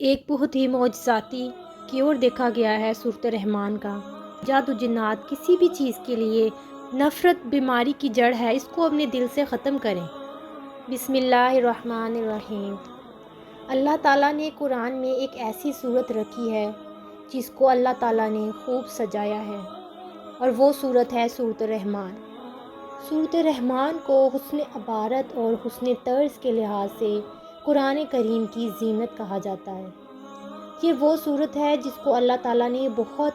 ایک بہت ہی معجزاتی کیور دیکھا گیا ہے سورۃ الرحمن کا۔ جادو جنات کسی بھی چیز کے لیے نفرت بیماری کی جڑ ہے، اس کو اپنے دل سے ختم کریں۔ بسم اللہ الرحمن الرحیم۔ اللہ تعالیٰ نے قرآن میں ایک ایسی صورت رکھی ہے جس کو اللہ تعالیٰ نے خوب سجایا ہے، اور وہ صورت ہے سورۃ الرحمن۔ سورۃ الرحمن کو حسن عبارت اور حسن طرز کے لحاظ سے قرآن کریم کی زینت کہا جاتا ہے۔ یہ وہ صورت ہے جس کو اللہ تعالیٰ نے بہت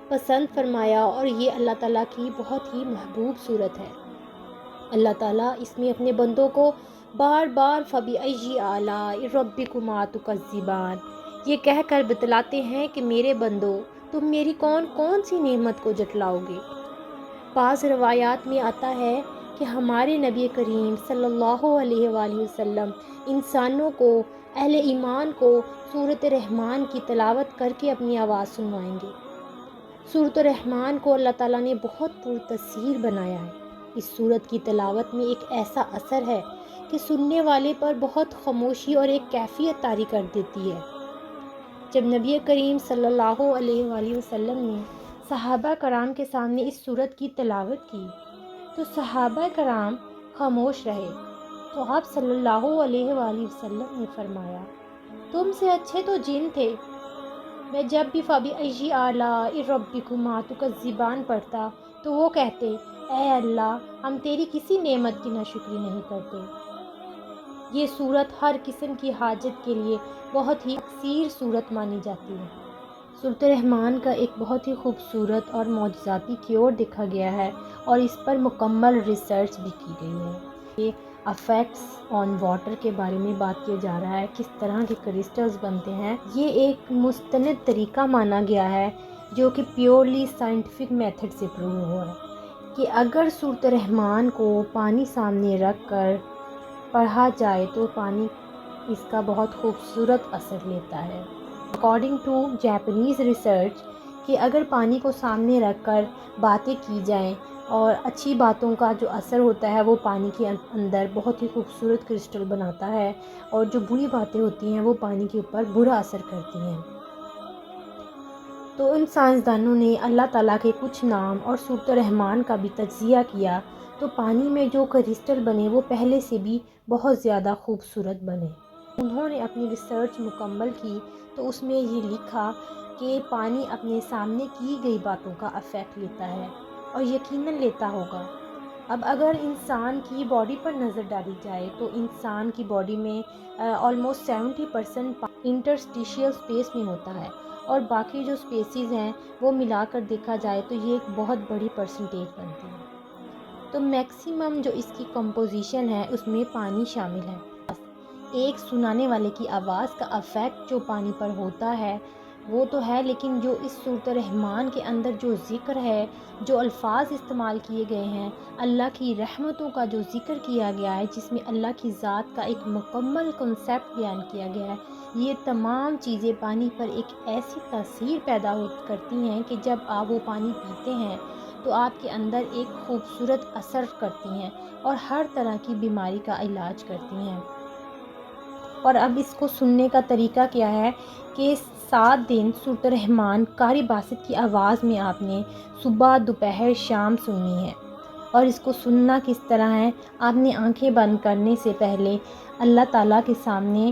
پسند فرمایا، اور یہ اللہ تعالیٰ کی بہت ہی محبوب صورت ہے۔ اللہ تعالیٰ اس میں اپنے بندوں کو بار بار فَبِأَيِّ آلَاءِ رَبِّكُمَا تُكَذِّبَانِ یہ کہہ کر بتلاتے ہیں کہ میرے بندو، تم میری کون کون سی نعمت کو جٹلاؤ گے۔ بعض روایات میں آتا ہے کہ ہمارے نبی کریم صلی اللہ علیہ وآلہ وسلم انسانوں کو، اہل ایمان کو سورۃ الرحمن کی تلاوت کر کے اپنی آواز سنوائیں گے۔ سورۃ الرحمن کو اللہ تعالیٰ نے بہت پرتاثیر بنایا ہے۔ اس سورت کی تلاوت میں ایک ایسا اثر ہے کہ سننے والے پر بہت خاموشی اور ایک کیفیت طاری کر دیتی ہے۔ جب نبی کریم صلی اللہ علیہ وآلہ وسلم نے صحابہ کرام کے سامنے اس سورت کی تلاوت کی تو صحابہ کرام خاموش رہے، تو آپ صلی اللہ علیہ وآلہ وسلم نے فرمایا، تم سے اچھے تو جن تھے۔ میں جب بھی فَبِأَيِّ آلَاءِ رَبِّكُمَا تُكَذِّبَانِ پڑھتا تو وہ کہتے، اے اللہ، ہم تیری کسی نعمت کی ناشکری نہیں کرتے۔ یہ صورت ہر قسم کی حاجت کے لیے بہت ہی اکثیر صورت مانی جاتی ہے۔ سورۃ الرحمن کا ایک بہت ہی خوبصورت اور معجزاتی کیور دیکھا گیا ہے، اور اس پر مکمل ریسرچ بھی کی گئی ہے۔ یہ افیکٹس آن واٹر کے بارے میں بات کیا جا رہا ہے، کس طرح کے کرسٹلز بنتے ہیں۔ یہ ایک مستند طریقہ مانا گیا ہے جو کہ پیورلی سائنٹیفک میتھڈ سے پروو ہوا ہے، کہ اگر سورۃ الرحمن کو پانی سامنے رکھ کر پڑھا جائے تو پانی اس کا بہت خوبصورت اثر لیتا ہے۔ اکارڈنگ ٹو جاپنیز ریسرچ، کہ اگر پانی کو سامنے رکھ کر باتیں کی جائیں اور اچھی باتوں کا جو اثر ہوتا ہے وہ پانی کے اندر بہت ہی خوبصورت کرسٹل بناتا ہے، اور جو بری باتیں ہوتی ہیں وہ پانی کے اوپر برا اثر کرتی ہیں۔ تو ان سائنسدانوں نے اللہ تعالیٰ کے کچھ نام اور سورۃ الرحمن کا بھی تجزیہ کیا، تو پانی میں جو کرسٹل بنے وہ پہلے سے بھی بہت زیادہ خوبصورت بنے۔ انہوں نے اپنی ریسرچ مکمل کی تو اس میں یہ لکھا کہ پانی اپنے سامنے کی گئی باتوں کا افیکٹ لیتا ہے، اور یقیناً لیتا ہوگا۔ اب اگر انسان کی باڈی پر نظر ڈالی جائے تو انسان کی باڈی میں آلموسٹ 70% انٹرسٹیشیل اسپیس میں ہوتا ہے، اور باقی جو اسپیسیز ہیں وہ ملا کر دیکھا جائے تو یہ ایک بہت بڑی پرسنٹیج بنتی ہے۔ تو میکسیمم جو اس کی کمپوزیشن ہے اس میں پانی شامل ہے۔ ایک سنانے والے کی آواز کا افیکٹ جو پانی پر ہوتا ہے وہ تو ہے، لیکن جو اس سورۃ الرحمن کے اندر جو ذکر ہے، جو الفاظ استعمال کیے گئے ہیں، اللہ کی رحمتوں کا جو ذکر کیا گیا ہے، جس میں اللہ کی ذات کا ایک مکمل کنسیپٹ بیان کیا گیا ہے، یہ تمام چیزیں پانی پر ایک ایسی تاثیر پیدا کرتی ہیں کہ جب آپ وہ پانی پیتے ہیں تو آپ کے اندر ایک خوبصورت اثر کرتی ہیں اور ہر طرح کی بیماری کا علاج کرتی ہیں۔ اور اب اس کو سننے کا طریقہ کیا ہے کہ 7 دن سورۃ الرحمن قاری باسط کی آواز میں آپ نے صبح، دوپہر، شام سننی ہے۔ اور اس کو سننا کس طرح ہے، آپ نے آنکھیں بند کرنے سے پہلے اللہ تعالیٰ کے سامنے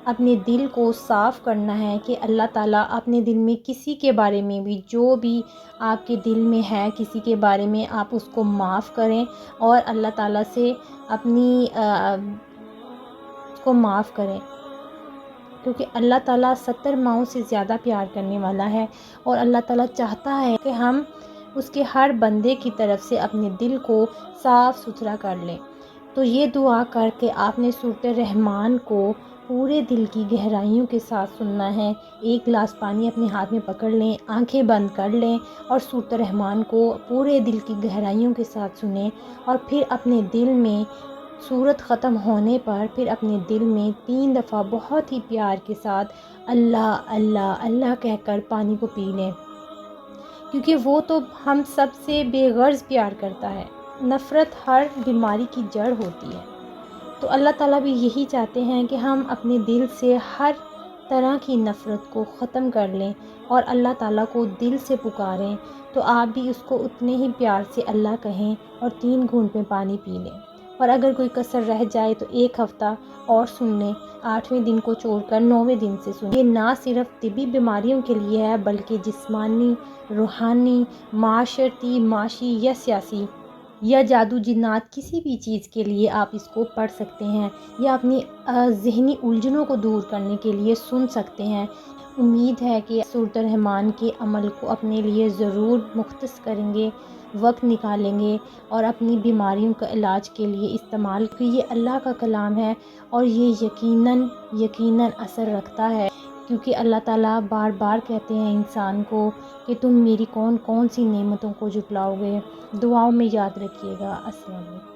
اپنے دل کو صاف کرنا ہے کہ اللہ تعالیٰ اپنے دل میں کسی کے بارے میں بھی، جو بھی آپ کے دل میں ہے کسی کے بارے میں، آپ اس کو معاف کریں، اور اللہ تعالیٰ سے اپنی کو معاف کریں، کیونکہ اللہ تعالیٰ 70 ماؤں سے زیادہ پیار کرنے والا ہے، اور اللہ تعالیٰ چاہتا ہے کہ ہم اس کے ہر بندے کی طرف سے اپنے دل کو صاف ستھرا کر لیں۔ تو یہ دعا کر کے آپ نے سورۃ الرحمن کو پورے دل کی گہرائیوں کے ساتھ سننا ہے۔ ایک گلاس پانی اپنے ہاتھ میں پکڑ لیں، آنکھیں بند کر لیں، اور سورۃ الرحمن کو پورے دل کی گہرائیوں کے ساتھ سنیں، اور پھر اپنے دل میں سورت ختم ہونے پر پھر اپنے دل میں 3 دفعہ بہت ہی پیار کے ساتھ اللہ اللہ اللہ کہہ کر پانی کو پی لیں، کیونکہ وہ تو ہم سب سے بے غرض پیار کرتا ہے۔ نفرت ہر بیماری کی جڑ ہوتی ہے، تو اللہ تعالیٰ بھی یہی چاہتے ہیں کہ ہم اپنے دل سے ہر طرح کی نفرت کو ختم کر لیں اور اللہ تعالیٰ کو دل سے پکاریں تو آپ بھی اس کو اتنے ہی پیار سے اللہ کہیں اور 3 گھونٹ میں پانی پی لیں۔ اور اگر کوئی کسر رہ جائے تو 1 ہفتہ اور سن لیں، 8ویں دن کو چھوڑ کر 9ویں دن سے سنیں۔ یہ نہ صرف طبی بیماریوں کے لیے ہے بلکہ جسمانی، روحانی، معاشرتی، معاشی یا سیاسی یا جادو جنات کسی بھی چیز کے لیے آپ اس کو پڑھ سکتے ہیں یا اپنی ذہنی الجھنوں کو دور کرنے کے لیے سن سکتے ہیں۔ امید ہے کہ سورۃ الرحمن کے عمل کو اپنے لیے ضرور مختص کریں گے، وقت نکالیں گے اور اپنی بیماریوں کا علاج کے لیے استعمال، کیونکہ یہ اللہ کا کلام ہے اور یہ یقیناً اثر رکھتا ہے، کیونکہ اللہ تعالیٰ بار بار کہتے ہیں انسان کو کہ تم میری کون کون سی نعمتوں کو جھٹلاؤ گے۔ دعاؤں میں یاد رکھیے گا۔ السلام علیکم۔